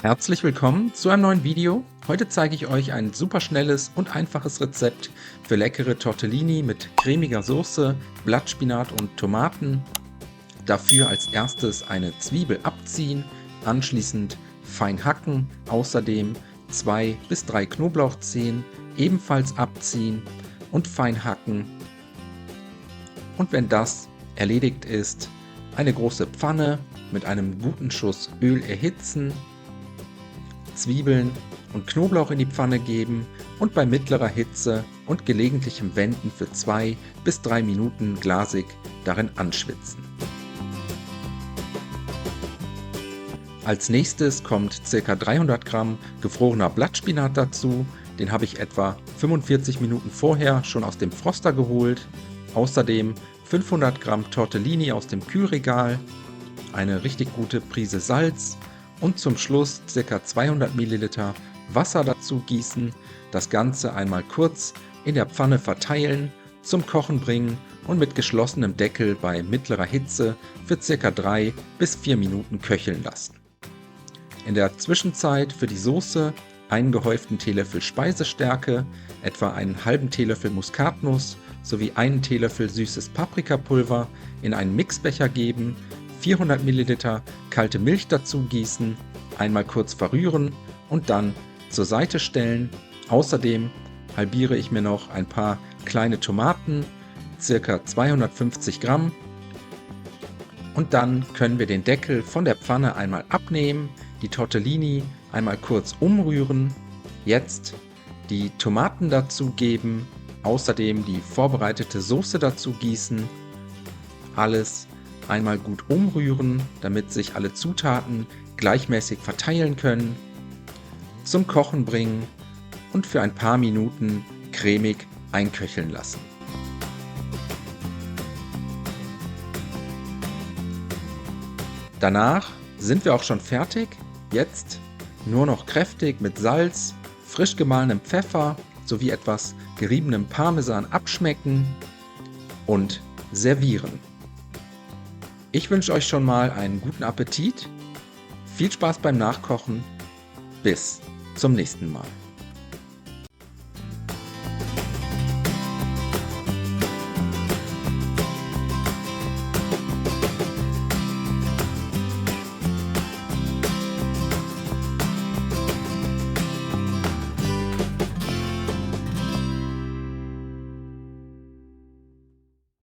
Herzlich willkommen zu einem neuen Video. Heute zeige ich euch ein super schnelles und einfaches Rezept für leckere Tortellini mit cremiger Soße, Blattspinat und Tomaten. Dafür als erstes eine Zwiebel abziehen, anschließend fein hacken, außerdem 2 bis 3 Knoblauchzehen ebenfalls abziehen und fein hacken. Und wenn das erledigt ist, eine große Pfanne mit einem guten Schuss Öl erhitzen, Zwiebeln und Knoblauch in die Pfanne geben und bei mittlerer Hitze und gelegentlichem Wenden für 2 bis 3 Minuten glasig darin anschwitzen. Als nächstes kommt ca. 300 Gramm gefrorener Blattspinat dazu. Den habe ich etwa 45 Minuten vorher schon aus dem Froster geholt. Außerdem 500 Gramm Tortellini aus dem Kühlregal, eine richtig gute Prise Salz und zum Schluss ca. 200 Milliliter Wasser dazu gießen, das Ganze einmal kurz in der Pfanne verteilen, zum Kochen bringen und mit geschlossenem Deckel bei mittlerer Hitze für ca. 3 bis 4 Minuten köcheln lassen. In der Zwischenzeit für die Soße einen gehäuften Teelöffel Speisestärke, etwa einen halben Teelöffel Muskatnuss sowie einen Teelöffel süßes Paprikapulver in einen Mixbecher geben, 400 Milliliter kalte Milch dazu gießen, einmal kurz verrühren und dann zur Seite stellen. Außerdem halbiere ich mir noch ein paar kleine Tomaten, ca. 250 Gramm. Und dann können wir den Deckel von der Pfanne einmal abnehmen, die Tortellini einmal kurz umrühren, jetzt die Tomaten dazu geben, außerdem die vorbereitete Soße dazu gießen, alles einmal gut umrühren, damit sich alle Zutaten gleichmäßig verteilen können, zum Kochen bringen und für ein paar Minuten cremig einköcheln lassen. Danach sind wir auch schon fertig. Jetzt nur noch kräftig mit Salz, frisch gemahlenem Pfeffer sowie etwas geriebenem Parmesan abschmecken und servieren. Ich wünsche euch schon mal einen guten Appetit, viel Spaß beim Nachkochen, bis zum nächsten Mal.